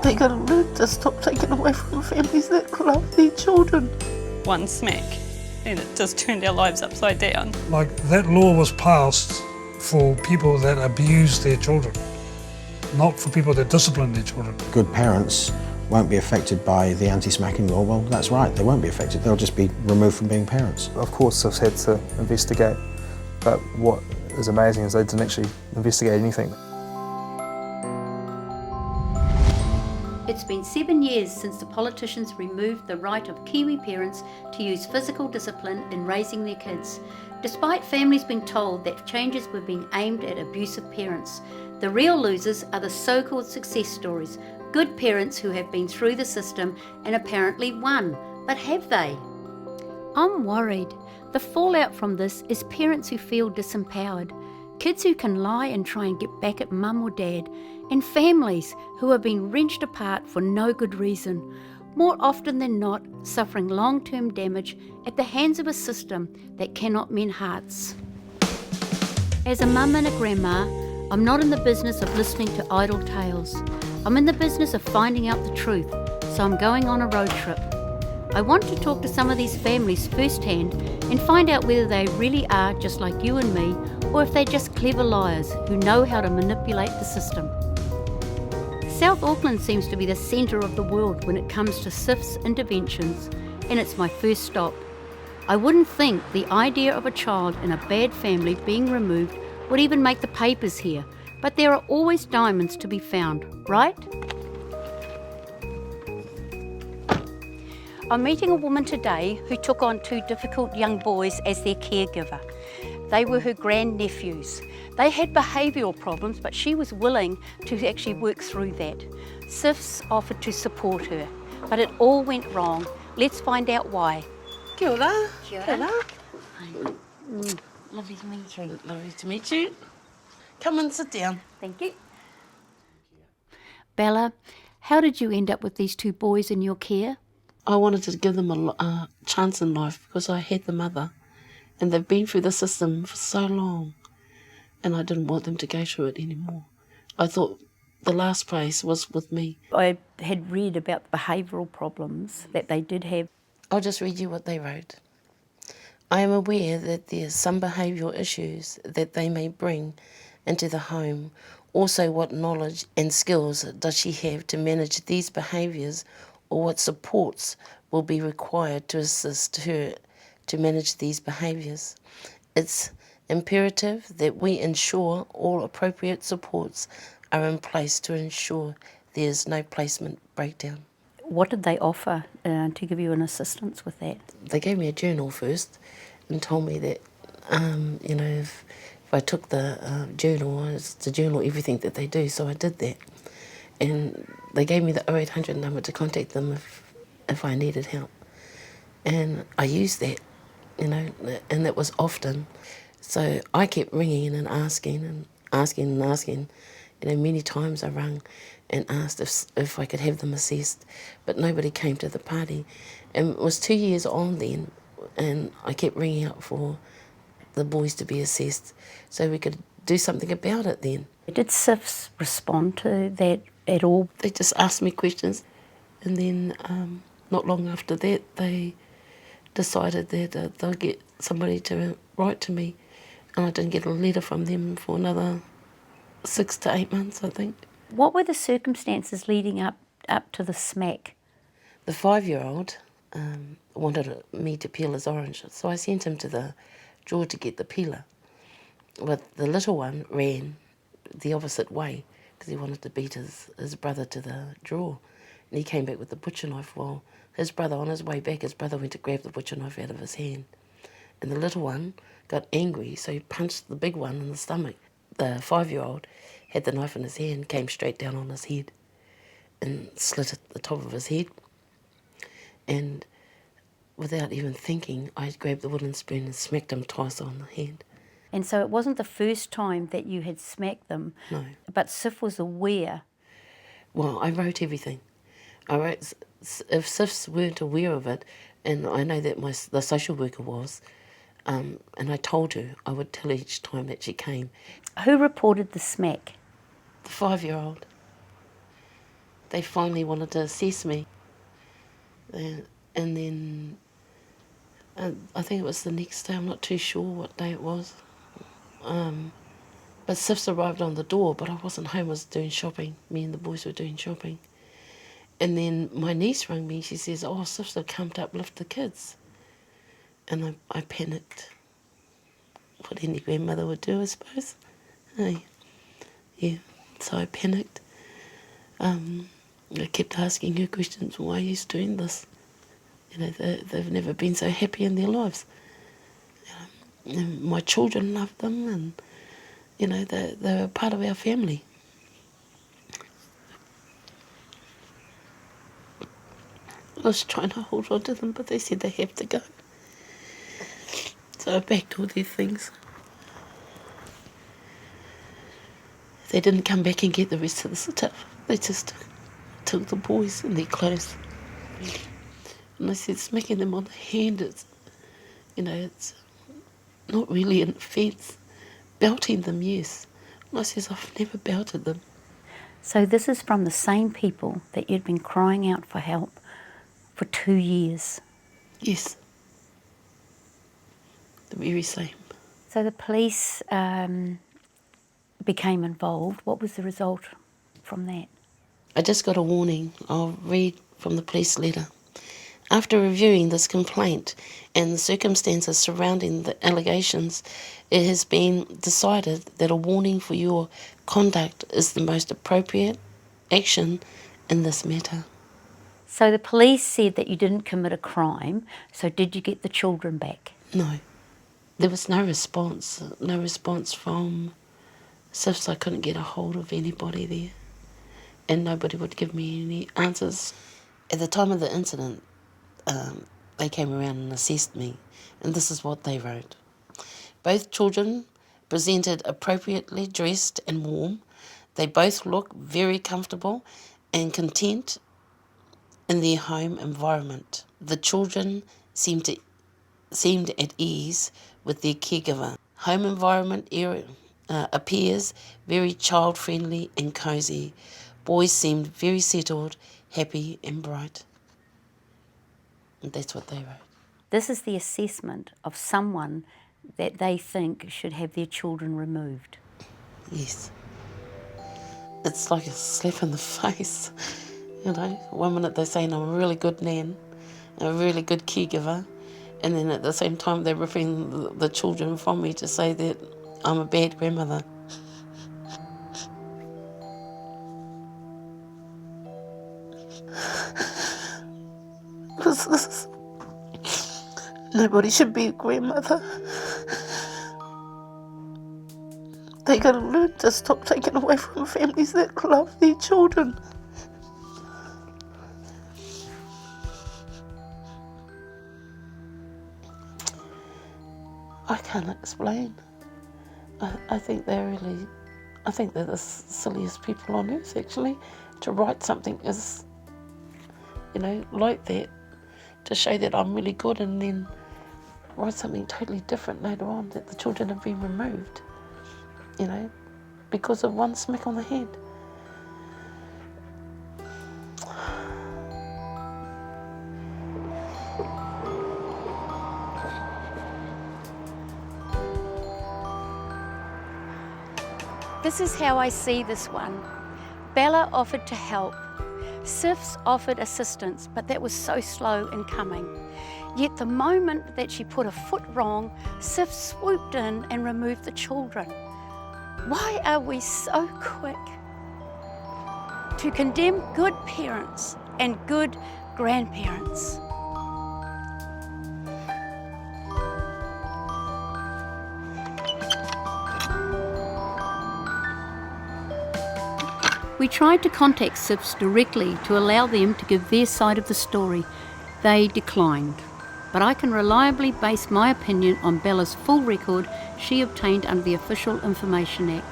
They gotta learn to stop taking away from families that love their children. One smack and it just turned our lives upside down. Like, that law was passed for people that abuse their children, not for people that discipline their children. Good parents won't be affected by the anti-smacking law. Well, that's right, they won't be affected. They'll just be removed from being parents. Of course, I've had to investigate, but what is amazing is they didn't actually investigate anything. It's been 7 years since the politicians removed the right of Kiwi parents to use physical discipline in raising their kids. Despite families being told that changes were being aimed at abusive parents, the real losers are the so-called success stories, good parents who have been through the system and apparently won. But have they? I'm worried. The fallout from this is parents who feel disempowered, kids who can lie and try and get back at mum or dad, and families who are being wrenched apart for no good reason, more often than not suffering long-term damage at the hands of a system that cannot mend hearts. As a mum and a grandma, I'm not in the business of listening to idle tales. I'm in the business of finding out the truth, so I'm going on a road trip. I want to talk to some of these families firsthand and find out whether they really are just like you and me, or if they're just clever liars who know how to manipulate the system. South Auckland seems to be the centre of the world when it comes to SIF's interventions, and it's my first stop. I wouldn't think the idea of a child in a bad family being removed would even make the papers here, but there are always diamonds to be found, right? I'm meeting a woman today who took on 2 difficult young boys as their caregiver. They were her grandnephews. They had behavioural problems, but she was willing to actually work through that. SIFs offered to support her, but it all went wrong. Let's find out why. Kia ora. Kia Kia ora. Lovely to meet you. Lovely to meet you. Come and sit down. Thank you. Bella, how did you end up with these 2 boys in your care? I wanted to give them a chance in life because I had the mother and they've been through the system for so long and I didn't want them to go through it anymore. I thought the last place was with me. I had read about the behavioural problems that they did have. I'll just read you what they wrote. I am aware that there's some behavioural issues that they may bring into the home. Also, what knowledge and skills does she have to manage these behaviours, or what supports will be required to assist her to manage these behaviours? It's imperative that we ensure all appropriate supports are in place to ensure there's no placement breakdown. What did they offer to give you an assistance with that? They gave me a journal first and told me that, if I took the journal, it's to journal everything that they do, so I did that. And they gave me the 0800 number to contact them if I needed help. And I used that, and that was often. So I kept ringing in and asking. Many times I rang and asked if I could have them assessed, but nobody came to the party. And it was 2 years on then, and I kept ringing up for the boys to be assessed so we could do something about it then. Did SIFs respond to that at all? They just asked me questions, and then not long after that they decided that they'll get somebody to write to me, and I didn't get a letter from them for another 6 to 8 months, I think. What were the circumstances leading up to the smack? The 5-year-old wanted me to peel his orange, so I sent him to the drawer to get the peeler. But the little one ran the opposite way because he wanted to beat his brother to the drawer. And he came back with the butcher knife. Well, his brother, on his way back, his brother went to grab the butcher knife out of his hand. And the little one got angry, so he punched the big one in the stomach. The 5-year-old had the knife in his hand, came straight down on his head and slit at the top of his head. And without even thinking, I grabbed the wooden spoon and smacked him twice on the head. And so it wasn't the first time that you had smacked them, No. but SIF was aware. Well, I wrote everything. I wrote, if SIFs weren't aware of it, and I know that the social worker was, and I told her, I would tell her each time that she came. Who reported the smack? The 5-year-old. they finally wanted to assess me. And then I think it was the next day, I'm not too sure what day it was. But SIFs arrived on the door, but I wasn't home, I was doing shopping. Me and the boys were doing shopping. And then my niece rang me, she says, oh, SIFs have come to uplift the kids. And I panicked. What any grandmother would do, I suppose. Hey. Yeah, so I panicked. I kept asking her questions, why are you doing this? You know, they've never been so happy in their lives. And my children loved them, and, you know, they were part of our family. I was trying to hold on to them, but they said they have to go. So I backed all their things. They didn't come back and get the rest of the stuff. They just took the boys and their clothes. And I said, smacking them on the hand, it's, you know, it's not really an offence. Belting them, yes. And I says, I've never belted them. So this is from the same people that you'd been crying out for help for 2 years. Yes. The very same. So the police became involved. What was the result from that? I just got a warning. I'll read from the police letter. After reviewing this complaint and the circumstances surrounding the allegations, it has been decided that a warning for your conduct is the most appropriate action in this matter. So the police said that you didn't commit a crime, so did you get the children back? No. There was no response from SIFs. I couldn't get a hold of anybody there, and nobody would give me any answers. At the time of the incident, they came around and assessed me, and this is what they wrote. Both children presented appropriately dressed and warm. They both look very comfortable and content in their home environment. The children seemed at ease with their caregiver. Home environment appears very child-friendly and cosy. Boys seemed very settled, happy and bright. And that's what they wrote. This is the assessment of someone that they think should have their children removed. Yes. It's like a slap in the face. You know, 1 minute they're saying I'm a really good nan, a really good caregiver, and then at the same time they're ripping the children from me to say that I'm a bad grandmother. Nobody should be a grandmother. They gotta learn to stop taking away from families that love their children. I can't explain. I think they're the silliest people on earth, actually, to write something as, you know, like that, to show that I'm really good, and then write something totally different later on, that the children have been removed, you know, because of one smack on the head. This is how I see this one. Bella offered to help. SIFs offered assistance, but that was so slow in coming. Yet the moment that she put a foot wrong, SIFs swooped in and removed the children. Why are we so quick to condemn good parents and good grandparents? We tried to contact SIFs directly to allow them to give their side of the story. They declined. But I can reliably base my opinion on Bella's full record she obtained under the Official Information Act.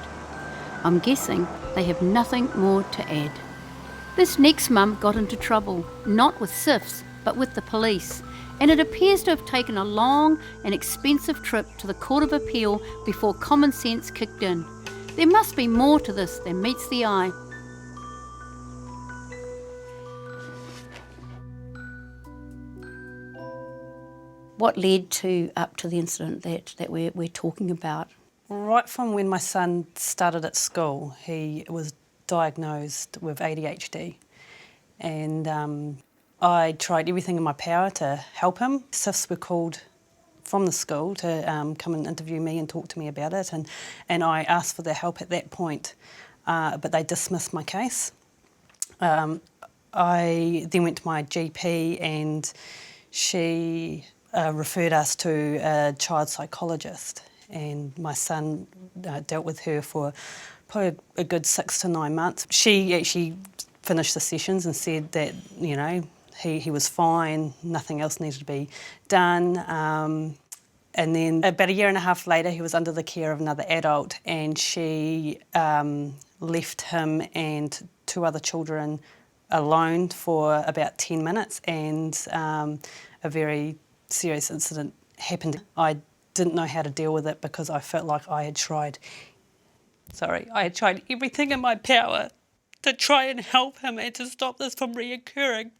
I'm guessing they have nothing more to add. This next mum got into trouble, not with SIFs, but with the police, and it appears to have taken a long and expensive trip to the Court of Appeal before common sense kicked in. There must be more to this than meets the eye. What led up to the incident that we're talking about? Right from when my son started at school, he was diagnosed with ADHD, and I tried everything in my power to help him. SIFs were called from the school to come and interview me and talk to me about it, and I asked for their help at that point, but they dismissed my case. I then went to my GP and she referred us to a child psychologist, and my son dealt with her for probably a good 6 to 9 months. She actually finished the sessions and said that, you know, he was fine, nothing else needed to be done. And then about a year and a half later, he was under the care of another adult, and she left him and 2 other children alone for about 10 minutes, and a very serious incident happened. I didn't know how to deal with it because I felt like I had tried everything in my power to try and help him and to stop this from reoccurring.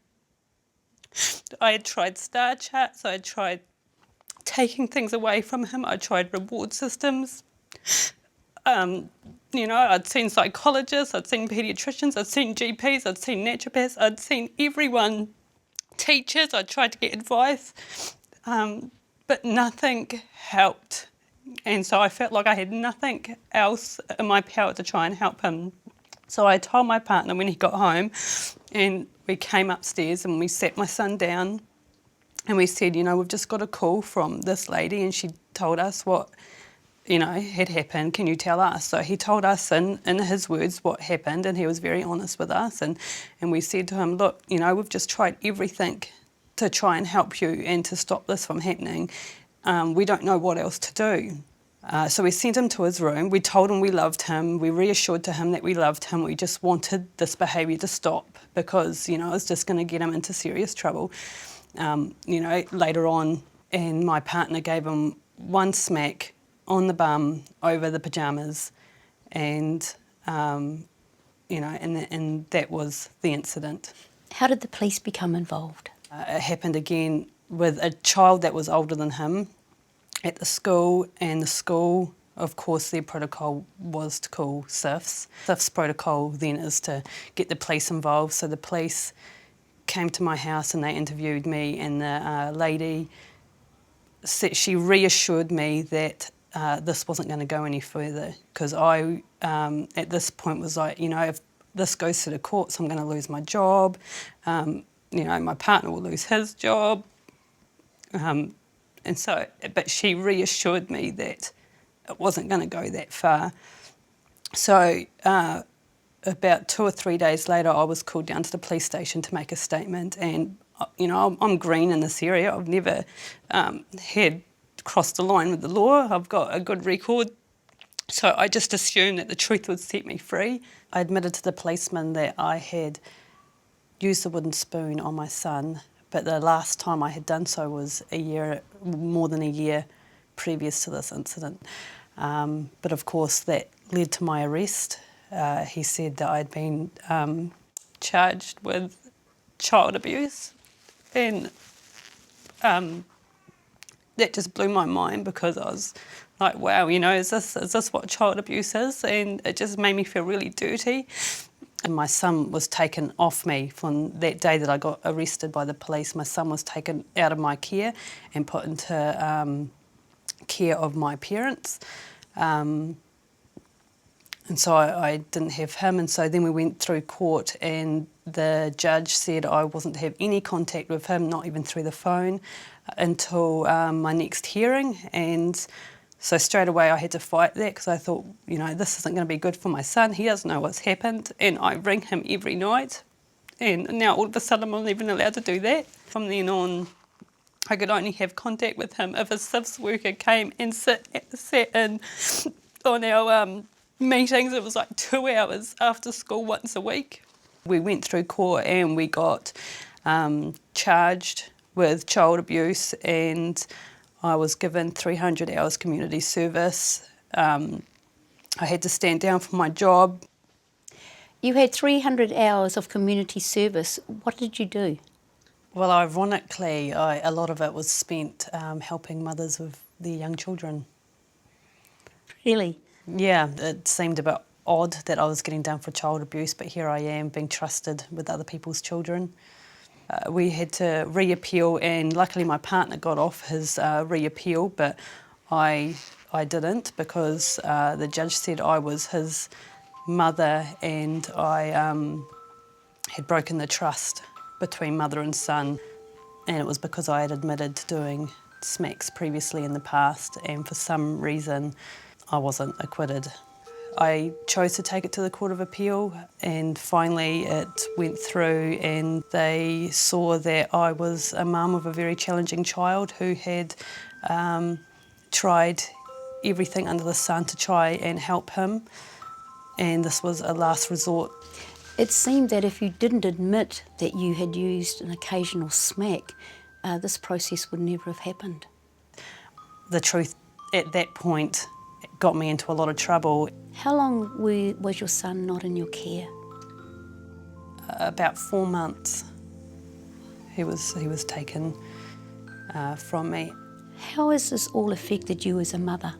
I had tried star charts, I had tried taking things away from him, I tried reward systems. You know, I'd seen psychologists, I'd seen paediatricians, I'd seen GPs, I'd seen naturopaths, I'd seen everyone, teachers, I tried to get advice, but nothing helped. And so I felt like I had nothing else in my power to try and help him. So I told my partner when he got home, and we came upstairs and we sat my son down and we said, you know, we've just got a call from this lady and she told us what, you know, had happened. Can you tell us? So he told us in his words what happened, and he was very honest with us. And we said to him, look, you know, we've just tried everything to try and help you and to stop this from happening. We don't know what else to do. So we sent him to his room. We told him we loved him. We reassured to him that we loved him. We just wanted this behaviour to stop because, you know, it was just going to get him into serious trouble. You know, later on, and my partner gave him one smack on the bum over the pyjamas, and, you know, and that was the incident. How did the police become involved? It happened again with a child that was older than him at the school, and the school, of course, their protocol was to call SIFs. SIFs protocol then is to get the police involved, so the police came to my house and they interviewed me, and the lady said, she reassured me that this wasn't going to go any further, because I, at this point, was like, you know, if this goes to the courts, I'm going to lose my job, you know, my partner will lose his job. And so, but she reassured me that it wasn't going to go that far. So about 2 or 3 days later, I was called down to the police station to make a statement. And, you know, I'm green in this area. I've never had crossed the line with the law. I've got a good record. So I just assumed that the truth would set me free. I admitted to the policeman that I had used the wooden spoon on my son, but the last time I had done so was more than a year previous to this incident. But of course that led to my arrest. He said that I'd been charged with child abuse, and that just blew my mind, because I was like, wow, you know, is this what child abuse is? And it just made me feel really dirty. And my son was taken off me from that day that I got arrested by the police. My son was taken out of my care and put into care of my parents. And so I didn't have him. And so then we went through court, and the judge said I wasn't to have any contact with him, not even through the phone, until my next hearing. And so straight away I had to fight that, because I thought, you know, this isn't going to be good for my son. He doesn't know what's happened, and I ring him every night. And now all of a sudden I'm not even allowed to do that. From then on, I could only have contact with him if a SIFS worker came and sat in on our meetings. It was like 2 hours after school once a week. We went through court and we got charged with child abuse, and I was given 300 hours community service. I had to stand down from my job. You had 300 hours of community service. What did you do? Well, ironically, a lot of it was spent helping mothers with their young children. Really? Yeah, it seemed a bit odd that I was getting done for child abuse, but here I am being trusted with other people's children. We had to re-appeal, and luckily my partner got off his re-appeal, but I didn't, because the judge said I was his mother and I had broken the trust between mother and son, and it was because I had admitted to doing smacks previously in the past, and for some reason I wasn't acquitted. I chose to take it to the Court of Appeal, and finally it went through, and they saw that I was a mum of a very challenging child who had tried everything under the sun to try and help him, and this was a last resort. It seemed that if you didn't admit that you had used an occasional smack, this process would never have happened. The truth at that point got me into a lot of trouble. How long was your son not in your care? About 4 months he was taken from me. How has this all affected you as a mother?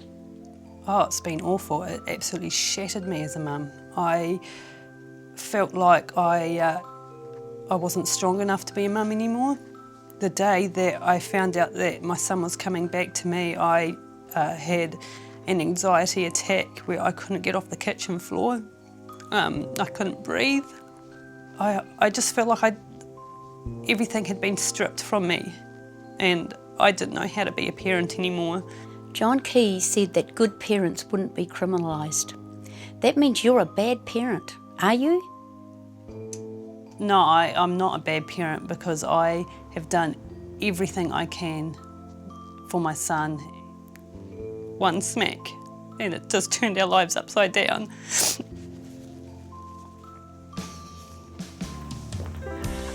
Oh, it's been awful. It absolutely shattered me as a mum. I felt like I wasn't strong enough to be a mum anymore. The day that I found out that my son was coming back to me, I had an anxiety attack where I couldn't get off the kitchen floor. I couldn't breathe. I just felt like everything had been stripped from me, and I didn't know how to be a parent anymore. John Key said that good parents wouldn't be criminalised. That means you're a bad parent, are you? No, I'm not a bad parent, because I have done everything I can for my son. One smack, and it just turned our lives upside down.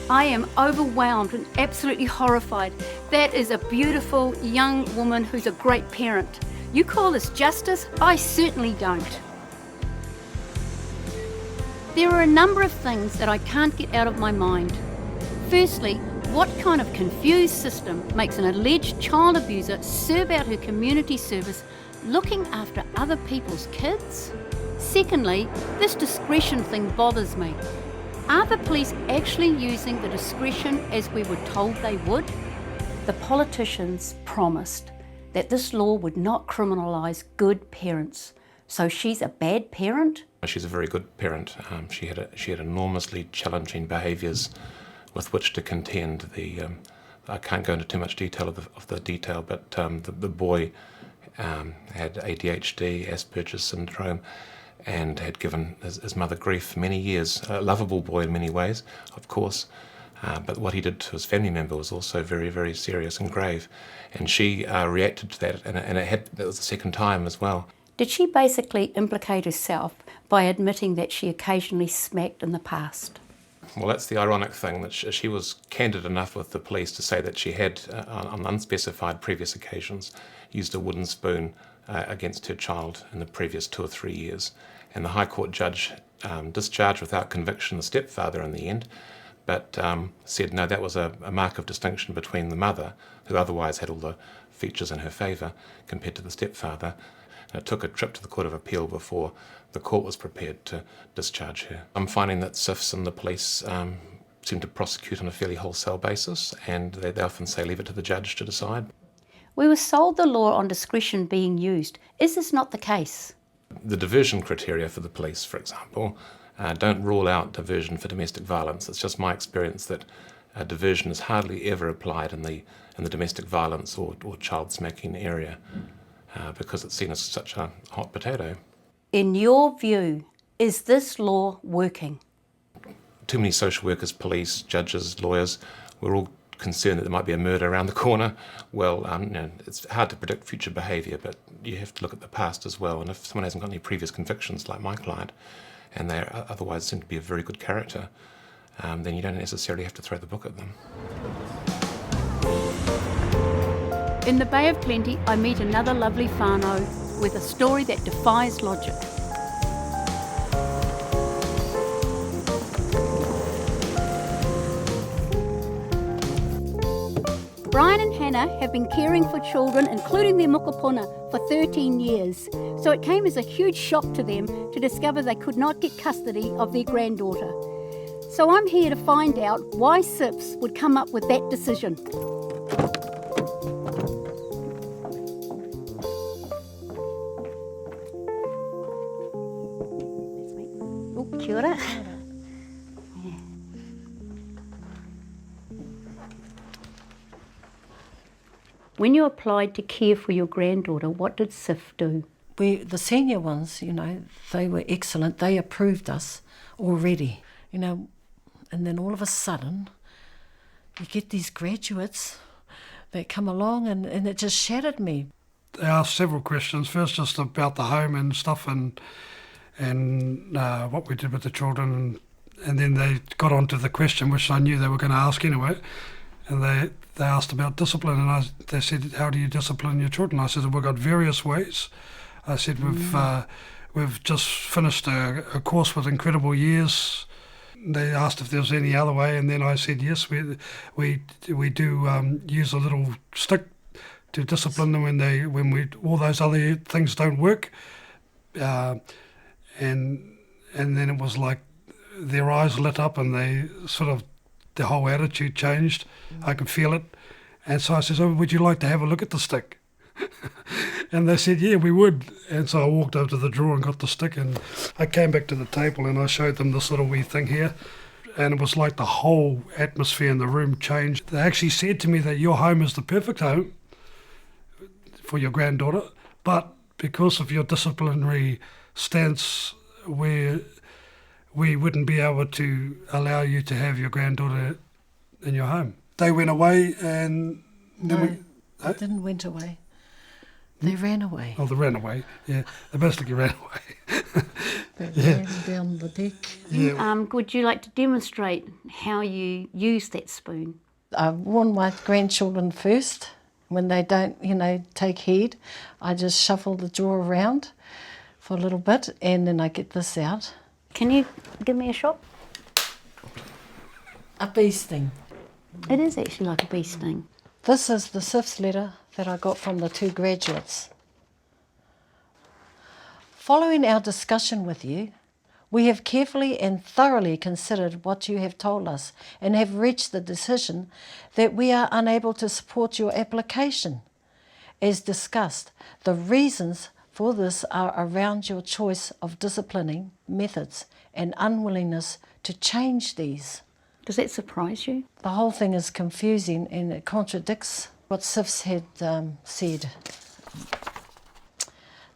I am overwhelmed and absolutely horrified. That is a beautiful young woman who's a great parent. You call this justice? I certainly don't. There are a number of things that I can't get out of my mind. Firstly, what kind of confused system makes an alleged child abuser serve out her community service looking after other people's kids? Secondly, this discretion thing bothers me. Are the police actually using the discretion as we were told they would? The politicians promised that this law would not criminalise good parents. So she's a bad parent? She's a very good parent. She had enormously challenging behaviours with which to contend. I can't go into too much detail of the detail, but the boy had ADHD, Asperger's syndrome, and had given his mother grief for many years. A lovable boy in many ways, of course, but what he did to his family member was also very, very serious and grave. And she reacted to that, and that was the second time as well. Did she basically implicate herself by admitting that she occasionally smacked in the past? Well, that's the ironic thing, that she was candid enough with the police to say that she had, on unspecified previous occasions, used a wooden spoon against her child in the previous 2 or 3 years. And the High Court judge discharged without conviction the stepfather in the end, but said no, that was a mark of distinction between the mother, who otherwise had all the features in her favour, compared to the stepfather. And it took a trip to the Court of Appeal before the court was prepared to discharge her. I'm finding that SIFs and the police seem to prosecute on a fairly wholesale basis, and they often say leave it to the judge to decide. We were sold the law on discretion being used. Is this not the case? The diversion criteria for the police, for example, don't rule out diversion for domestic violence. It's just my experience that diversion is hardly ever applied in the domestic violence or child smacking area because it's seen as such a hot potato. In your view, is this law working? Too many social workers, police, judges, lawyers, we're all concerned that there might be a murder around the corner. Well, it's hard to predict future behaviour, but you have to look at the past as well. And if someone hasn't got any previous convictions, like my client, and they otherwise seem to be a very good character, then you don't necessarily have to throw the book at them. In the Bay of Plenty, I meet another lovely whānau with a story that defies logic. Brian and Hannah have been caring for children, including their mokopuna, for 13 years, so it came as a huge shock to them to discover they could not get custody of their granddaughter. So I'm here to find out why SIFS would come up with that decision. Oh, kia ora. When you applied to care for your granddaughter, what did SIF do? The senior ones, they were excellent. They approved us already, and then all of a sudden you get these graduates that come along and it just shattered me. They asked several questions. First, just about the home and stuff, and what we did with the children, and then they got on to the question which I knew they were going to ask anyway, and they asked about discipline, and they said, how do you discipline your children? I said, we've got various ways. I said, we've just finished a course with Incredible Years. They asked if there was any other way, and then I said, yes, we do use a little stick to discipline them when all those other things don't work. And then it was like their eyes lit up and their whole attitude changed. I could feel it. And so I said, oh, would you like to have a look at the stick? And they said, yeah, we would. And so I walked over to the drawer and got the stick, and I came back to the table and I showed them this little wee thing here. And it was like the whole atmosphere in the room changed. They actually said to me that your home is the perfect home for your granddaughter, but because of your disciplinary stance, we wouldn't be able to allow you to have your granddaughter in your home. They went away and... They didn't went away. They ran away. Oh, they ran away, yeah. They basically ran away. They ran down the deck. Yeah. Would you like to demonstrate how you use that spoon? I warn my grandchildren first. When they don't, take heed, I just shuffle the drawer around for a little bit, and then I get this out. Can you give me a shot? A bee sting. It is actually like a bee sting. This is the SIFS letter that I got from the 2 graduates. Following our discussion with you, we have carefully and thoroughly considered what you have told us and have reached the decision that we are unable to support your application. As discussed, the reasons for this are around your choice of disciplining methods and unwillingness to change these. Does that surprise you? The whole thing is confusing and it contradicts what SIFS had said.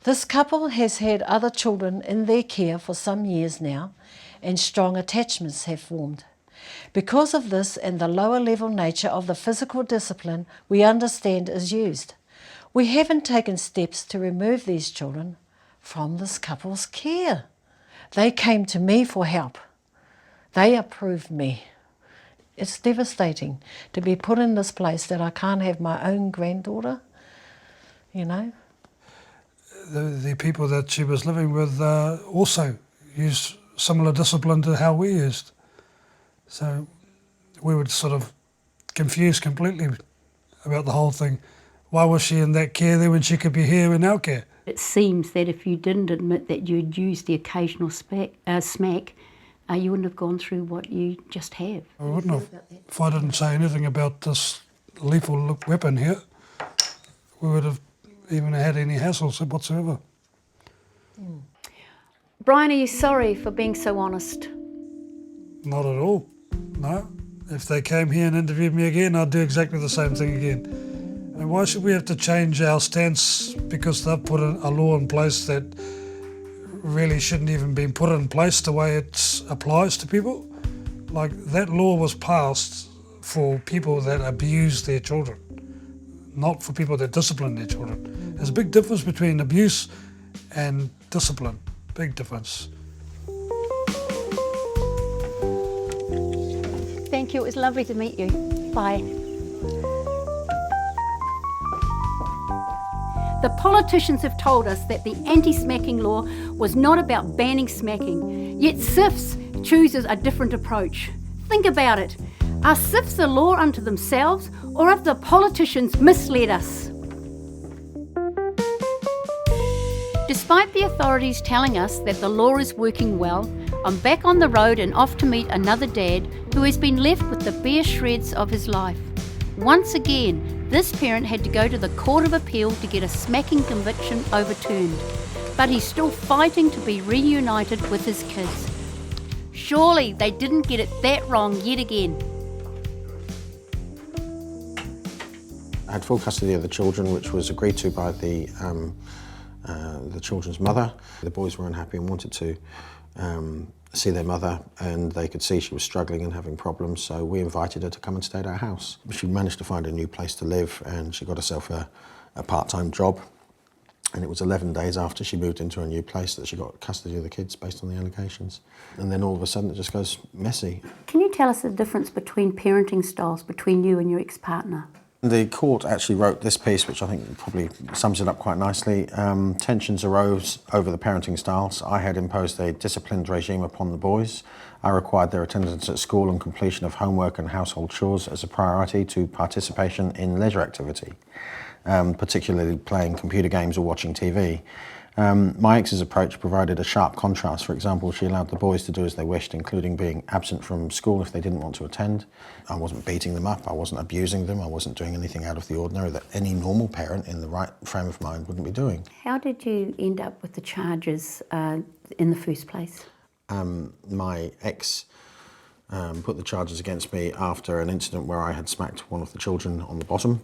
This couple has had other children in their care for some years now, and strong attachments have formed. Because of this and the lower level nature of the physical discipline we understand is used, we haven't taken steps to remove these children from this couple's care. They came to me for help. They approved me. It's devastating to be put in this place that I can't have my own granddaughter, The people that she was living with also used similar discipline to how we used. So we were sort of confused completely about the whole thing. Why was she in that care there when she could be here in our care? It seems that if you didn't admit that you'd used the occasional smack, you wouldn't have gone through what you just have. I wouldn't have. If I didn't say anything about this lethal weapon here, we would have even had any hassles whatsoever. Brian, are you sorry for being so honest? Not at all, no. If they came here and interviewed me again, I'd do exactly the same thing again. And why should we have to change our stance because they've put a law in place that really shouldn't even been put in place the way it applies to people? Like, that law was passed for people that abuse their children, not for people that discipline their children. There's a big difference between abuse and discipline. Big difference. Thank you, it was lovely to meet you. Bye. The politicians have told us that the anti-smacking law was not about banning smacking, yet SIFS chooses a different approach. Think about it. Are SIFs a law unto themselves, or have the politicians misled us? Despite the authorities telling us that the law is working well, I'm back on the road and off to meet another dad who has been left with the bare shreds of his life. Once again, this parent had to go to the Court of Appeal to get a smacking conviction overturned, but he's still fighting to be reunited with his kids. Surely they didn't get it that wrong yet again. I had full custody of the children, which was agreed to by the children's mother. The boys were unhappy and wanted to see their mother, and they could see she was struggling and having problems, so we invited her to come and stay at our house. She managed to find a new place to live, and she got herself a part-time job, and it was 11 days after she moved into a new place that she got custody of the kids based on the allegations. And then all of a sudden it just goes messy. Can you tell us the difference between parenting styles between you and your ex-partner? The court actually wrote this piece, which I think probably sums it up quite nicely. Tensions arose over the parenting styles. I had imposed a disciplined regime upon the boys. I required their attendance at school and completion of homework and household chores as a priority to participation in leisure activity, particularly playing computer games or watching TV. My ex's approach provided a sharp contrast. For example, she allowed the boys to do as they wished, including being absent from school if they didn't want to attend. I wasn't beating them up, I wasn't abusing them, I wasn't doing anything out of the ordinary that any normal parent in the right frame of mind wouldn't be doing. How did you end up with the charges in the first place? My ex put the charges against me after an incident where I had smacked one of the children on the bottom.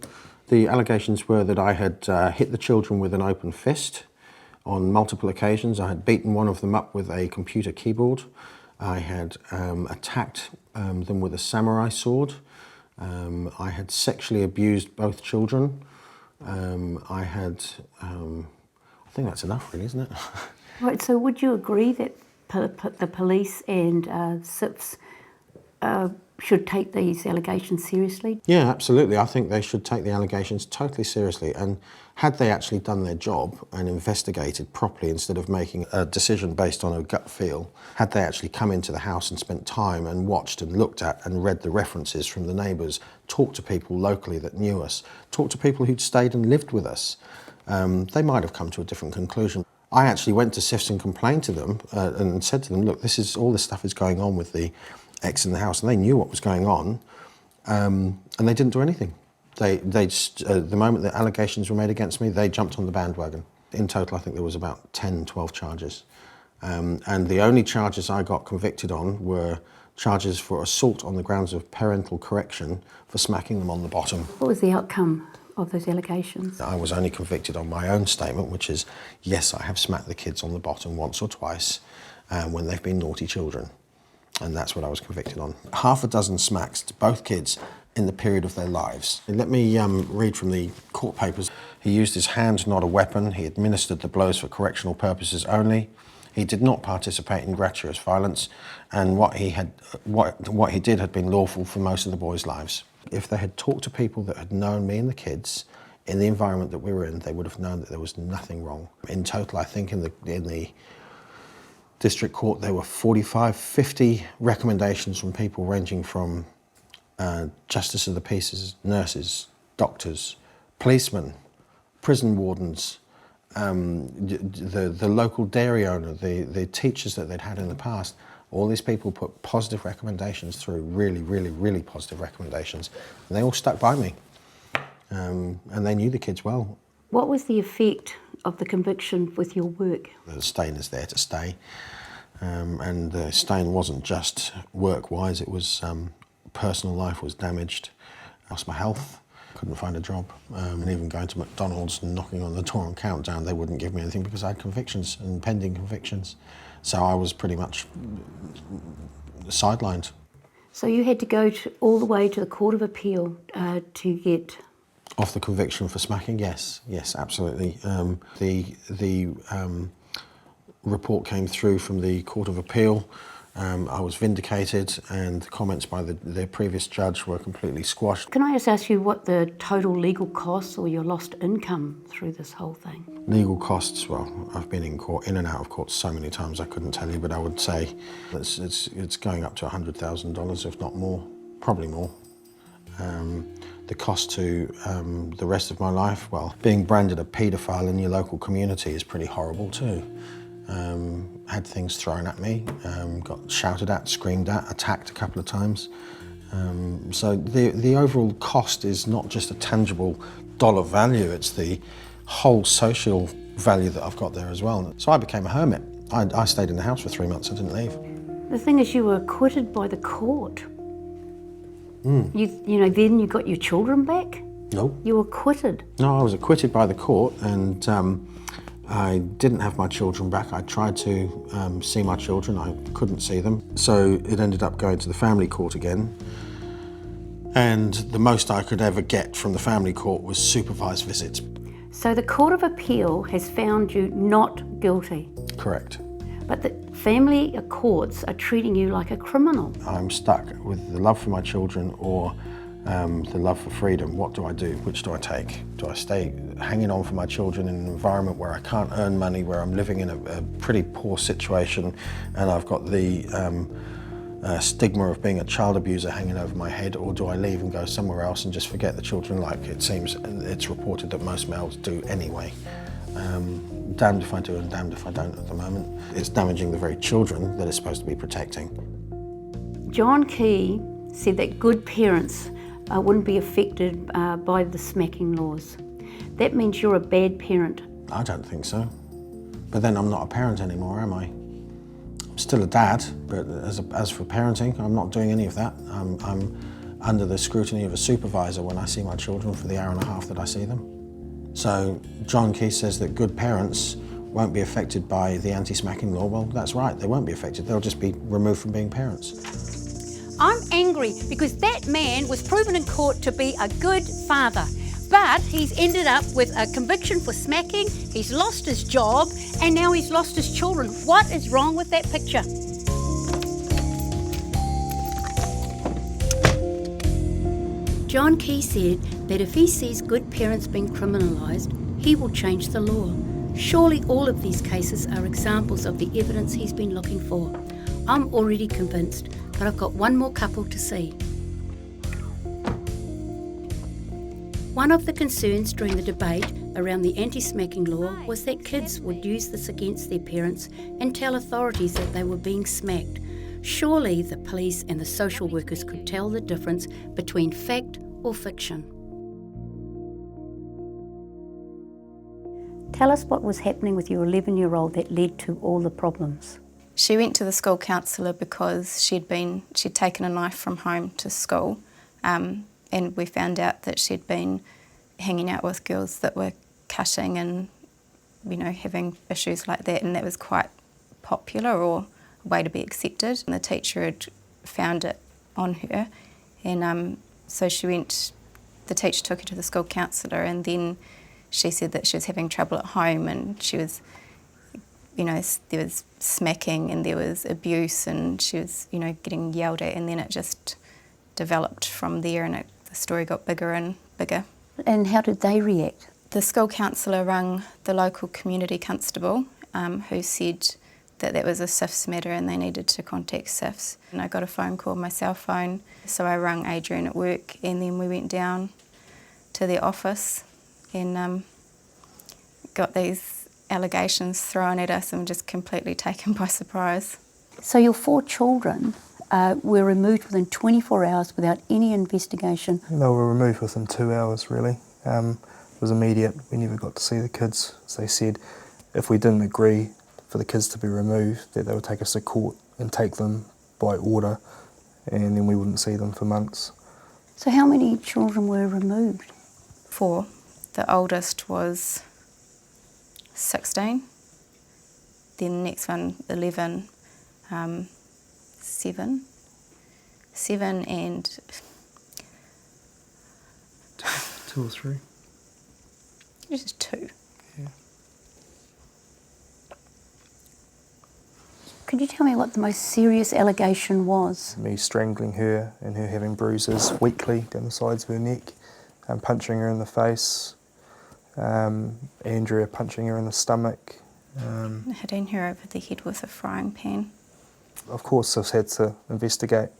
The allegations were that I had hit the children with an open fist on multiple occasions. I had beaten one of them up with a computer keyboard. I had attacked them with a samurai sword. I had sexually abused both children. I think that's enough really, isn't it? Right, so would you agree that the police and SIFs should take these allegations seriously? Yeah, absolutely. I think they should take the allegations totally seriously, and had they actually done their job and investigated properly instead of making a decision based on a gut feel, had they actually come into the house and spent time and watched and looked at and read the references from the neighbours, talked to people locally that knew us, talked to people who'd stayed and lived with us, they might have come to a different conclusion. I actually went to SIFs and complained to them and said to them, look, all this stuff is going on with the ex in the house, and they knew what was going on, and they didn't do anything. They just, the moment the allegations were made against me, they jumped on the bandwagon. In total, I think there was about 10, 12 charges. And the only charges I got convicted on were charges for assault on the grounds of parental correction for smacking them on the bottom. What was the outcome of those allegations? I was only convicted on my own statement, which is, yes, I have smacked the kids on the bottom once or twice when they've been naughty children. And that's what I was convicted on. Half a dozen smacks to both kids in the period of their lives. Let me read from the court papers. He used his hand, not a weapon. He administered the blows for correctional purposes only. He did not participate in gratuitous violence, and what he did had been lawful for most of the boys' lives. If they had talked to people that had known me and the kids in the environment that we were in, they would have known that there was nothing wrong. In total, I think in the district court there were 45, 50 recommendations from people ranging from justice of the peace, nurses, doctors, policemen, prison wardens, the local dairy owner, the teachers that they'd had in the past. All these people put positive recommendations through, really, really, really positive recommendations. And they all stuck by me. And they knew the kids well. What was the effect of the conviction with your work? The stain is there to stay. And the stain wasn't just work-wise, it was personal life was damaged. I lost my health, couldn't find a job. And even going to McDonald's and knocking on the door on countdown, they wouldn't give me anything because I had convictions and pending convictions. So I was pretty much sidelined. So you had to go all the way to the Court of Appeal to get... Off the conviction for smacking? Yes, absolutely. The report came through from the Court of Appeal. I was vindicated, and the comments by the previous judge were completely squashed. Can I just ask you what the total legal costs or your lost income through this whole thing? Legal costs, well, I've been in and out of court so many times I couldn't tell you, but I would say it's going up to $100,000, if not more, probably more. The cost to the rest of my life, well, being branded a paedophile in your local community is pretty horrible too. Had things thrown at me, got shouted at, screamed at, attacked a couple of times. So the overall cost is not just a tangible dollar value, it's the whole social value that I've got there as well. So I became a hermit. I stayed in the house for 3 months, I didn't leave. The thing is, you were acquitted by the court. You know, then you got your children back? No. You were acquitted? No, I was acquitted by the court, and I didn't have my children back. I tried to see my children, I couldn't see them. So it ended up going to the family court again. And the most I could ever get from the family court was supervised visits. So the Court of Appeal has found you not guilty? Correct. But the family courts are treating you like a criminal. I'm stuck with the love for my children or the love for freedom. What do I do? Which do I take? Do I stay hanging on for my children in an environment where I can't earn money, where I'm living in a pretty poor situation, and I've got the stigma of being a child abuser hanging over my head, or do I leave and go somewhere else and just forget the children like it seems it's reported that most males do anyway? Damned if I do and damned if I don't at the moment. It's damaging the very children that it's supposed to be protecting. John Key said that good parents wouldn't be affected by the smacking laws. That means you're a bad parent. I don't think so. But then I'm not a parent anymore, am I? I'm still a dad, but as for parenting, I'm not doing any of that. I'm under the scrutiny of a supervisor when I see my children for the hour and a half that I see them. So John Key says that good parents won't be affected by the anti-smacking law. Well, that's right, they won't be affected. They'll just be removed from being parents. I'm angry because that man was proven in court to be a good father, but he's ended up with a conviction for smacking, he's lost his job, and now he's lost his children. What is wrong with that picture? John Key said that if he sees good parents being criminalised, he will change the law. Surely all of these cases are examples of the evidence he's been looking for. I'm already convinced, but I've got one more couple to see. One of the concerns during the debate around the anti-smacking law was that kids would use this against their parents and tell authorities that they were being smacked. Surely the police and the social workers could tell the difference between fact or fiction. Tell us what was happening with your 11-year-old that led to all the problems. She went to the school counsellor because she'd taken a knife from home to school, and we found out that she'd been hanging out with girls that were cutting and, you know, having issues like that, and that was quite popular or a way to be accepted. And the teacher had found it on her, and so the teacher took her to the school counsellor, and then she said that she was having trouble at home, and she was, you know, there was smacking and there was abuse, and she was, you know, getting yelled at, and then it just developed from there, and the story got bigger and bigger. And how did they react? The school counsellor rang the local community constable, who said that that was a SIFS matter and they needed to contact SIFS. And I got a phone call on my cell phone, so I rang Adrian at work, and then we went down to their office and got these allegations thrown at us and just completely taken by surprise. So your 4 children were removed within 24 hours without any investigation? They were removed within 2 hours, really. It was immediate. We never got to see the kids. As they said, if we didn't agree for the kids to be removed, that they would take us to court and take them by order, and then we wouldn't see them for months. So how many children were removed? 4. The oldest was 16, then the next one 11, 7 and 2 or 3. just 2. Yeah. Could you tell me what the most serious allegation was? Me strangling her and her having bruises weekly down the sides of her neck, punching her in the face, Andrea punching her in the stomach. Hitting her over the head with a frying pan. Of course, I've had to investigate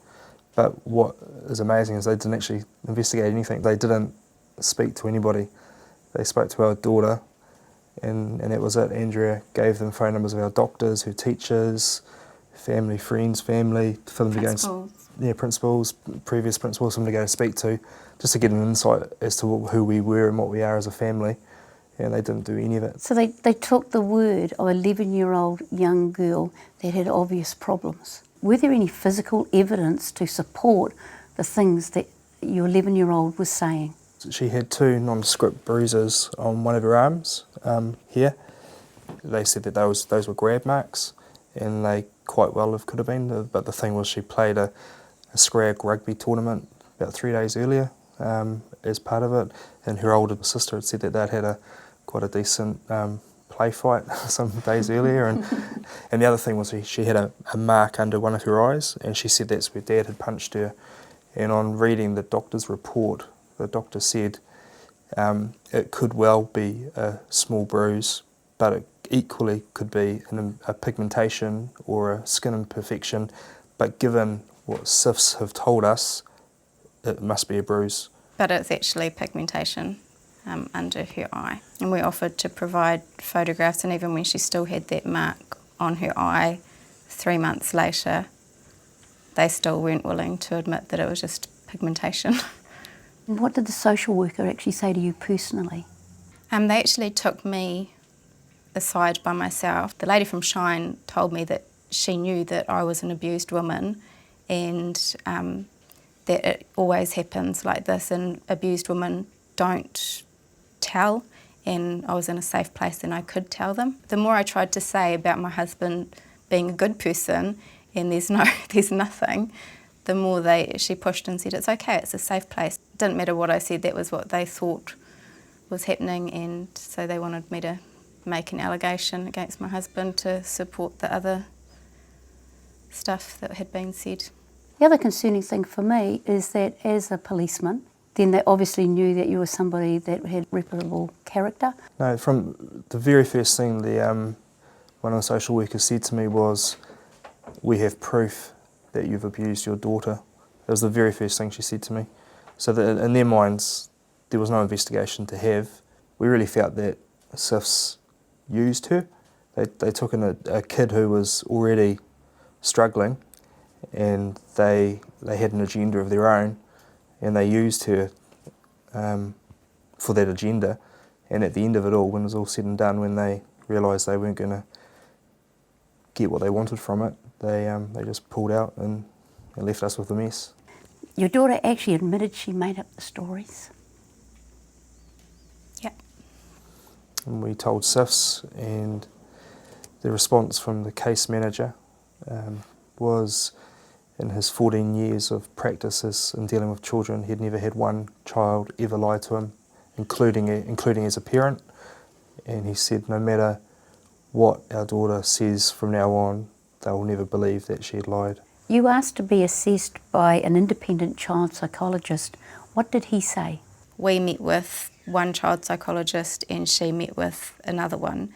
But what is amazing is they didn't actually investigate anything. They didn't speak to anybody. They spoke to our daughter, and that was it. Andrea gave them phone numbers of our doctors, her teachers, family, friends, family, for them to go and, principals, previous principals, for them to go and speak to, just to get an insight as to who we were and what we are as a family. And they didn't do any of it. So they took the word of an 11-year-old young girl that had obvious problems. Were there any physical evidence to support the things that your 11-year-old was saying? She had 2 nondescript bruises on one of her arms here. They said that those were grab marks, and they quite well could have been. But the thing was, she played a scrag rugby tournament about 3 days earlier as part of it, and her older sister had said that they'd had quite a decent play fight some days earlier, and the other thing was she had a mark under one of her eyes, and she said that's where Dad had punched her. And on reading the doctor's report, the doctor said it could well be a small bruise, but it equally could be a pigmentation or a skin imperfection, but given what SIFs have told us, it must be a bruise. But it's actually pigmentation under her eye. And we offered to provide photographs, and even when she still had that mark on her eye 3 months later, they still weren't willing to admit that it was just pigmentation. What did the social worker actually say to you personally? They actually took me aside by myself. The lady from Shine told me that she knew that I was an abused woman, and that it always happens like this, and abused women don't tell, and I was in a safe place and I could tell them. The more I tried to say about my husband being a good person and there's nothing, the more she pushed and said, it's okay, it's a safe place. It didn't matter what I said, that was what they thought was happening, and so they wanted me to make an allegation against my husband to support the other stuff that had been said. The other concerning thing for me is that as a policeman, then they obviously knew that you were somebody that had reputable character. No, from the very first thing one of the social workers said to me was, we have proof that you've abused your daughter. That was the very first thing she said to me. So that in their minds, there was no investigation to have. We really felt that SIFs used her. They took in a kid who was already struggling, and they had an agenda of their own, and they used her for that agenda. And at the end of it all, when it was all said and done, when they realised they weren't going to get what they wanted from it, they just pulled out and left us with the mess. Your daughter actually admitted she made up the stories. Yeah. And we told SIFs, and the response from the case manager was, in his 14 years of practices in dealing with children, he'd never had one child ever lie to him, including as a parent. And he said no matter what our daughter says from now on, they will never believe that she had lied. You asked to be assessed by an independent child psychologist. What did he say? We met with one child psychologist and she met with another one,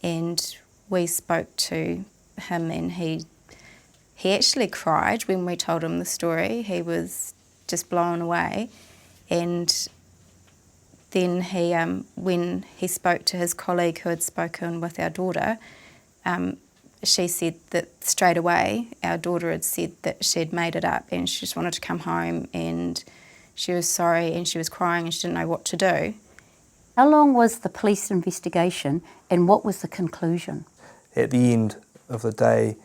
and we spoke to him, and he actually cried when we told him the story. He was just blown away. And then when he spoke to his colleague who had spoken with our daughter, she said that straight away our daughter had said that she'd made it up and she just wanted to come home, and she was sorry and she was crying and she didn't know what to do. How long was the police investigation, and what was the conclusion? At the end of the day,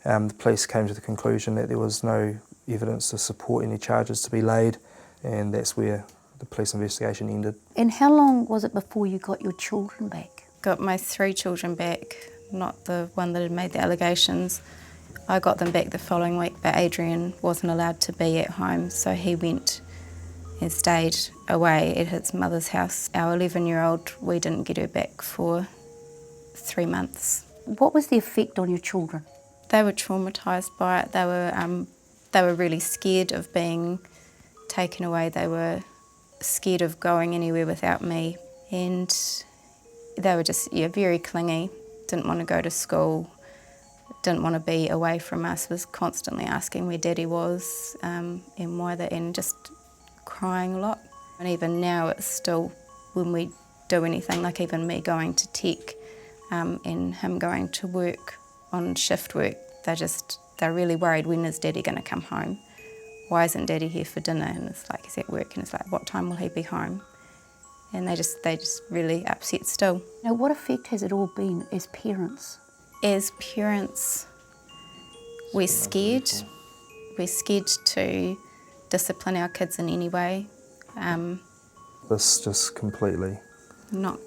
the police came to the conclusion that there was no evidence to support any charges to be laid, and that's where the police investigation ended. And how long was it before you got your children back? Got my 3 children back, not the one that had made the allegations. I got them back the following week, but Adrian wasn't allowed to be at home, so he went and stayed away at his mother's house. Our 11-year-old, we didn't get her back for 3 months. What was the effect on your children? They were traumatised by it. They were really scared of being taken away. They were scared of going anywhere without me, and they were just very clingy. Didn't want to go to school. didn't want to be away from us, was constantly asking where Daddy was and why that, and just crying a lot. And even now it's still, when we do anything, like even me going to tech and him going to work on shift work, they're really worried, when is Daddy going to come home? Why isn't Daddy here for dinner? And it's like, he's at work, and it's like, what time will he be home? And they just really upset still. Now, what effect has it all been as parents? As parents, we're scared. We're scared to discipline our kids in any way. This just completely Not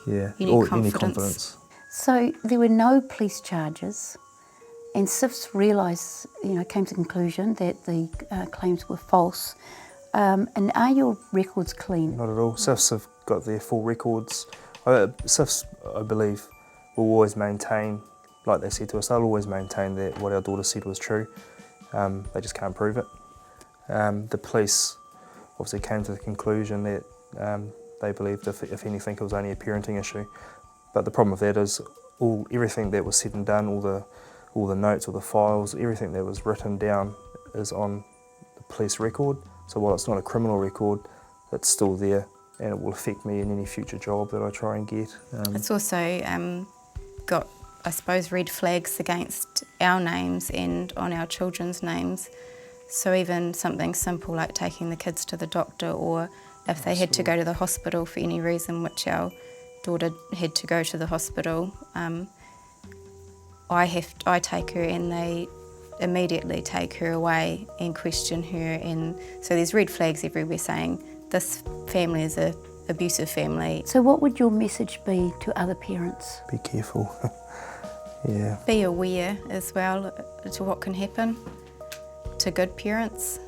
any confidence. So there were no police charges, and SIFS realised, came to the conclusion that the claims were false. And are your records clean? Not at all. SIFS have got their full records. SIFS, I believe, will always maintain, like they said to us, they'll always maintain that what our daughter said was true. They just can't prove it. The police obviously came to the conclusion that they believed, if anything, it was only a parenting issue. But the problem with that is everything that was said and done, all the notes, all the files, everything that was written down is on the police record. So while it's not a criminal record, it's still there, and it will affect me in any future job that I try and get. It's also got, I suppose, red flags against our names and on our children's names. So even something simple like taking the kids to the doctor, or if they had to go to the hospital for any reason, which our daughter had to go to the hospital, I take her, and they immediately take her away and question her. And so there's red flags everywhere saying this family is an abusive family. So what would your message be to other parents? Be careful. Yeah. Be aware as well to what can happen to good parents.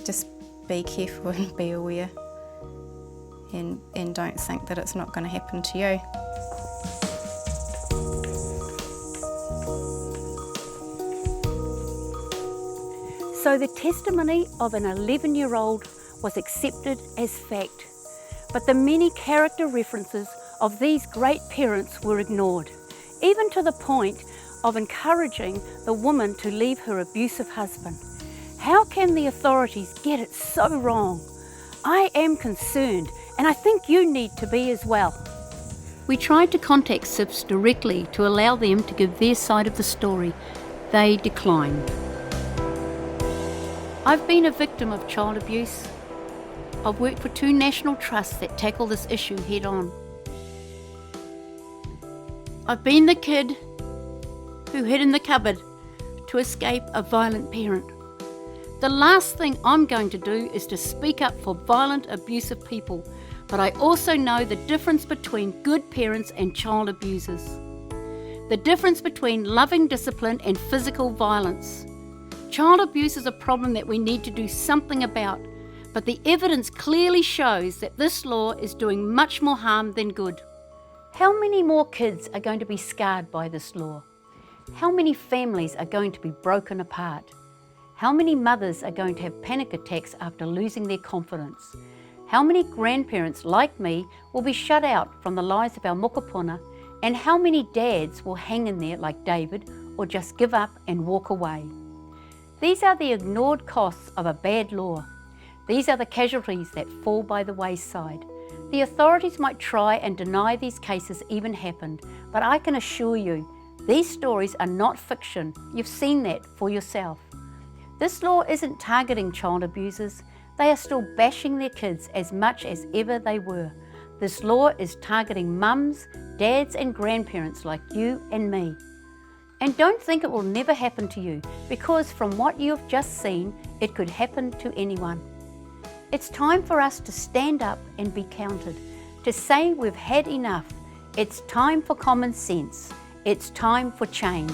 Just be careful and be aware, and don't think that it's not going to happen to you. So the testimony of an 11-year-old was accepted as fact, but the many character references of these great parents were ignored, even to the point of encouraging the woman to leave her abusive husband. How can the authorities get it so wrong? I am concerned, and I think you need to be as well. We tried to contact SIFS directly to allow them to give their side of the story. They declined. I've been a victim of child abuse. I've worked for 2 national trusts that tackle this issue head on. I've been the kid who hid in the cupboard to escape a violent parent. The last thing I'm going to do is to speak up for violent, abusive people, but I also know the difference between good parents and child abusers. The difference between loving discipline and physical violence. Child abuse is a problem that we need to do something about, but the evidence clearly shows that this law is doing much more harm than good. How many more kids are going to be scarred by this law? How many families are going to be broken apart? How many mothers are going to have panic attacks after losing their confidence? How many grandparents like me will be shut out from the lives of our mokopuna? And how many dads will hang in there like David, or just give up and walk away? These are the ignored costs of a bad law. These are the casualties that fall by the wayside. The authorities might try and deny these cases even happened, but I can assure you, these stories are not fiction. You've seen that for yourself. This law isn't targeting child abusers. They are still bashing their kids as much as ever they were. This law is targeting mums, dads and grandparents like you and me. And don't think it will never happen to you, because from what you have just seen, it could happen to anyone. It's time for us to stand up and be counted, to say we've had enough. It's time for common sense. It's time for change.